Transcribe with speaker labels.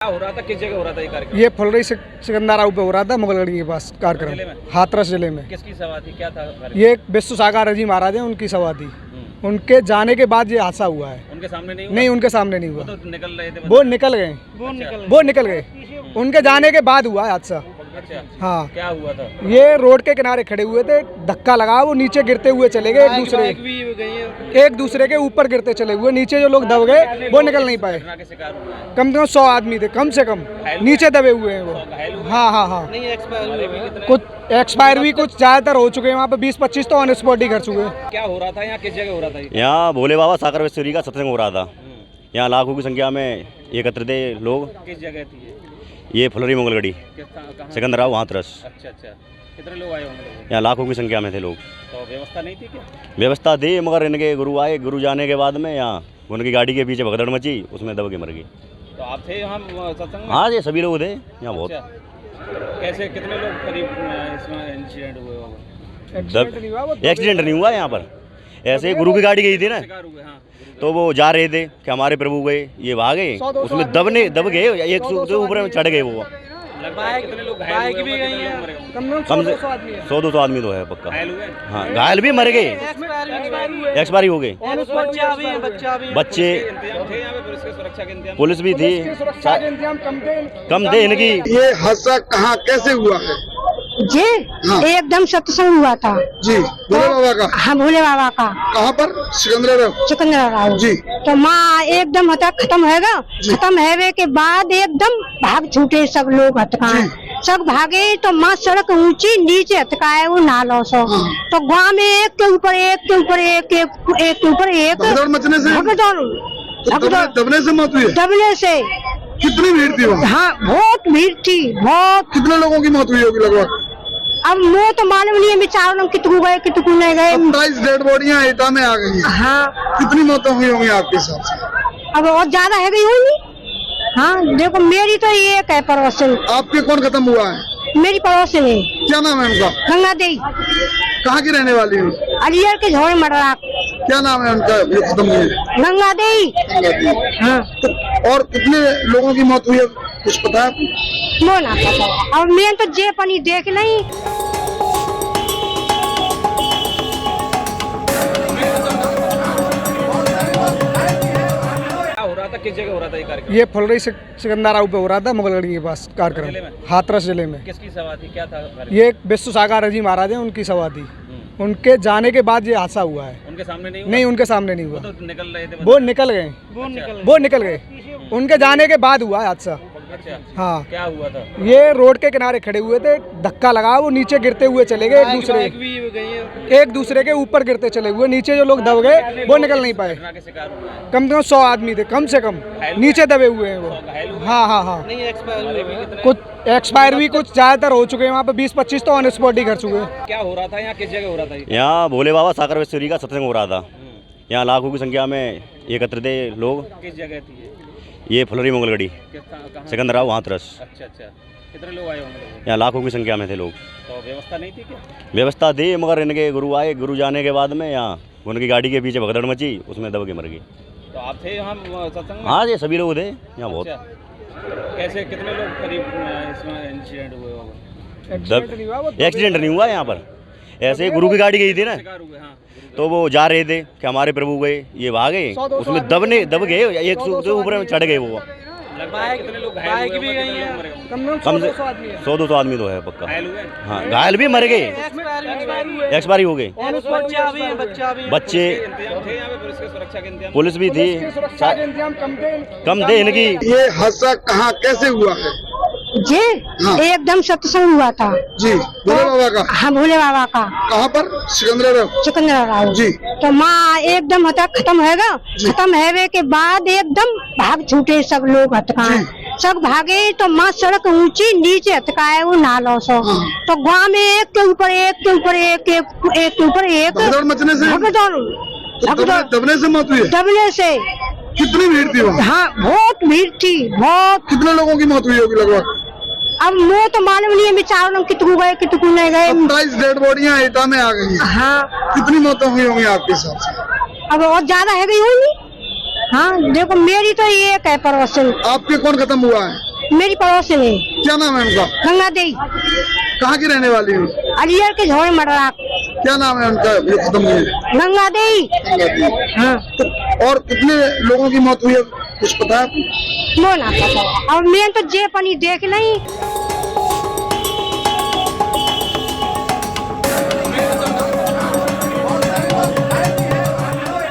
Speaker 1: क्या हो रहा था, किस जगह हो रहा था ये कार्यक्रम?
Speaker 2: ये फुलरी सिकंदराव पे हो रहा था, मुगलगढ़ी के पास कार्यक्रम, हाथरस जिले में।
Speaker 1: किसकी सभा थी, क्या था कार्यक्रम?
Speaker 2: ये विश्व सागर जी महाराज है, उनकी सभा थी। उनके जाने के बाद ये हादसा हुआ है।
Speaker 1: उनके सामने नहीं हुआ?
Speaker 2: नहीं, उनके सामने नहीं हुआ।
Speaker 1: वो तो निकल रहे थे,
Speaker 2: वो निकल गए, वो निकल गए। उनके जाने के बाद हुआ है हादसा।
Speaker 1: अच्छा,
Speaker 2: हाँ,
Speaker 1: क्या हुआ था?
Speaker 2: ये रोड के किनारे खड़े हुए थे, धक्का लगा, वो नीचे गिरते हुए चले गए। एक दूसरे के ऊपर गिरते चले हुए, नीचे जो लोग दब गए वो निकल नहीं पाए।
Speaker 1: घटना के शिकार हुए हैं?
Speaker 2: कम से कम 100 आदमी थे, कम से कम नीचे दबे हुए हैं वो। हाँ हाँ हाँ, कुछ एक्सपायर भी कुछ ज्यादातर हो चुके हैं वहाँ पे, 20-25 तो ऑन स्पॉट ही कर चुके हैं।
Speaker 1: क्या हो रहा था यहाँ, किस जगह हो रहा था?
Speaker 3: यहाँ भोले बाबा साकर वेश्वरी का सत्संग हो रहा था। यहाँ लाखों की संख्या में एकत्र थे लोग।
Speaker 1: किस जगह थी
Speaker 3: ये फुलरी मुगलगढ़ी सिकंदराव हाथरस।
Speaker 1: अच्छा, कितने लोग आए होंगे?
Speaker 3: यहाँ लाखों की संख्या में थे लोग।
Speaker 1: तो व्यवस्था नहीं थी क्या?
Speaker 3: व्यवस्था थी, मगर इनके गुरु आए, गुरु जाने के बाद में यहाँ उनकी गाड़ी के पीछे भगदड़ मची, उसमें दब के मर गई।
Speaker 1: तो आप थे यहाँ सत्संग में?
Speaker 3: हाँ, ये सभी लोग थे यहाँ बहुत।
Speaker 1: कैसे, कितने लोग करीब इसमें इंसिडेंट हुए होंगे?
Speaker 3: एक्सीडेंट नहीं हुआ यहाँ पर, ऐसे गुरु की गाड़ी गई थी ना, तो वो जा रहे थे कि हमारे प्रभु गए, ये भागे, उसमें दब गए, एक से ऊपर में चढ़ गए वो।
Speaker 1: कितने लोग घायल भी गए हैं?
Speaker 3: कम से 100-200 आदमी तो है पक्का। हाँ, घायल भी मर गए, एक्सपायरी हो गए। बच्चे, पुलिस भी थी, कम थे इनकी।
Speaker 4: ये हादसा कहाँ कैसे हुआ है
Speaker 5: जी? हाँ। एकदम सत्संग हुआ था
Speaker 4: जी, भोले बाबा का।
Speaker 5: हाँ, भोले बाबा का।
Speaker 4: कहाँ पर?
Speaker 5: सिकंदराव
Speaker 4: जी।
Speaker 5: तो माँ एकदम खत्म हैगा, खत्म है के बाद एकदम भाग छूटे सब लोग हतकाए, सब भागे। तो माँ सड़क ऊंची, नीचे हतकाए वो नालों से। तो गाँव में एक के ऊपर एक के ऊपर एक के ऊपर एक
Speaker 4: भगदड़ मचने से, दबने से मौत हुई है।
Speaker 5: दबने से।
Speaker 4: कितनी भीड़ थी वहाँ?
Speaker 5: हाँ, बहुत भीड़ थी, बहुत।
Speaker 4: कितने लोगों की मौत हुई होगी लगभग?
Speaker 5: अब मुँह तो मालूम नहीं है, बेचारों लोग कितने गए कितने नहीं गए।
Speaker 4: 27 डेड बॉडियाँ एटा में आ गई हैं।
Speaker 5: हाँ।
Speaker 4: कितनी मौतें हुई होंगी आपके हिसाब से?
Speaker 5: अब और ज्यादा है गई होंगी। हाँ, देखो मेरी तो एक है पड़ोसन।
Speaker 4: आपके कौन खत्म हुआ है?
Speaker 5: मेरी पड़ोसन है।
Speaker 4: क्या नाम है उनका?
Speaker 5: गंगा देई।
Speaker 4: कहाँ की रहने वाली है?
Speaker 5: अलियर के झोड़ मडरा।
Speaker 4: क्या नाम है उनका जो खत्म हुई?
Speaker 5: गंगा देई। हाँ।
Speaker 4: और कितने लोगों की मौत हुई है, कुछ पता है?
Speaker 5: वो ना पता। अब मैं तो जे पानी देख नहीं।
Speaker 1: किस जगह हो रहा था ये कार्यक्रम?
Speaker 2: ये फुलरी सिकंदराव पे हो रहा था, मुगलगढ़ी के पास कार्यक्रम, हाथरस जिले में।
Speaker 1: किसकी सभा थी, क्या था कार्यक्रम?
Speaker 2: ये विश्व सागर जी महाराज है, उनकी सभा थी। उनके जाने के बाद ये हादसा हुआ है।
Speaker 1: उनके सामने नहीं हुआ?
Speaker 2: नहीं, उनके सामने नहीं हुआ।
Speaker 1: वो तो निकल रहे थे,
Speaker 2: वो निकल गए, वो निकल गए। उनके जाने के बाद हुआ है हादसा।
Speaker 1: अच्छा,
Speaker 2: हाँ,
Speaker 1: क्या हुआ था?
Speaker 2: ये रोड के किनारे खड़े हुए थे, धक्का लगा, वो नीचे गिरते हुए चले गए। एक दूसरे के ऊपर गिरते चले हुए, नीचे जो लोग दब गए वो निकल नहीं पाए।
Speaker 1: घटना के शिकार हुए हैं?
Speaker 2: कम से कम 100 आदमी थे, कम से कम नीचे दबे हुए हैं वो। हाँ हाँ हाँ, कुछ एक्सपायर भी कुछ ज्यादातर हो चुके हैं वहाँ पे, 20-25 तो ऑन स्पॉट ही कर चुके हैं।
Speaker 1: क्या हो रहा था यहाँ, किस जगह हो रहा था?
Speaker 3: यहाँ भोले बाबा साकर वेश्वरी का सत्संग हो रहा था। यहाँ लाखों की संख्या में एकत्र थे लोग।
Speaker 1: किस जगह थी
Speaker 3: ये फुलरी मुगलगढ़ी सिकंदराव हाथरस।
Speaker 1: अच्छा, कितने लोग आए होंगे?
Speaker 3: यहाँ लाखों की संख्या में थे लोग।
Speaker 1: तो व्यवस्था नहीं थी क्या?
Speaker 3: व्यवस्था थी, मगर इनके गुरु आए, गुरु जाने के बाद में यहाँ उनकी गाड़ी के पीछे भगदड़ मची, उसमें दब के मर गई।
Speaker 1: तो आप थे यहाँ सत्संग में?
Speaker 3: हाँ, ये सभी लोग थे यहाँ बहुत।
Speaker 1: कैसे, कितने लोग करीब इसमें इंसिडेंट हुए होंगे?
Speaker 2: एक्सीडेंट
Speaker 3: नहीं हुआ यहाँ पर, ऐसे गुरु की गाड़ी गई थी ना, तो वो जा रहे थे कि हमारे प्रभु गए, ये भागे, उसमें दब गए, एक से ऊपर में चढ़ गए वो।
Speaker 1: कितने लोग घायल भी गए हैं?
Speaker 2: कम से
Speaker 3: 100-200 आदमी तो है पक्का। हाँ, घायल भी मर गए, एक्सपायरी हो गए। बच्चे, पुलिस भी थी, कम थे इनकी।
Speaker 4: ये हादसा कहाँ कैसे हुआ है
Speaker 5: जी?
Speaker 4: हाँ।
Speaker 5: एकदम सत्संग हुआ था
Speaker 4: जी, भोले बाबा का।
Speaker 5: हाँ, भोले बाबा का।
Speaker 4: कहाँ पर? सिकंदराव जी।
Speaker 5: तो माँ एकदम खत्म हैगा, खत्म है के बाद एकदम भाग छूटे सब लोग हतकाए, सब भागे। तो माँ सड़क ऊंची, नीचे हतकाए वो नालों से। तो गाँव में एक के ऊपर एक के ऊपर एक के ऊपर एक
Speaker 4: भगदड़ मचने से, दबने से मौत हुई है।
Speaker 5: दबने से।
Speaker 4: कितनी भीड़ थी वहाँ?
Speaker 5: हाँ, बहुत भीड़ थी, बहुत।
Speaker 4: कितने लोगों की मौत हुई होगी लगभग?
Speaker 5: अब मुँह तो मालूम नहीं है, बेचारों लोग कितने गए कितने नहीं गए।
Speaker 4: 27 डेड बॉडियाँ एटा में आ गई हैं।
Speaker 5: हाँ।
Speaker 4: कितनी मौतें हुई होंगी आपके हिसाब से?
Speaker 5: अब और ज्यादा है गई होंगी। हाँ, देखो मेरी तो एक है पड़ोसन।
Speaker 4: आपके कौन खत्म हुआ है?
Speaker 5: मेरी पड़ोस में।
Speaker 4: क्या नाम है उनका?
Speaker 5: गंगा देवी।
Speaker 4: कहाँ की रहने वाली हूँ?
Speaker 5: अलियर के झोड़े मडरा।
Speaker 4: क्या नाम है उनका? ये खत्म हुई है।
Speaker 5: गंगा देवी। हाँ।
Speaker 4: और कितने लोगों की मौत हुई है कुछ पता है आपको?
Speaker 5: वो ना पता। और मैं तो जे पनी देख नहीं।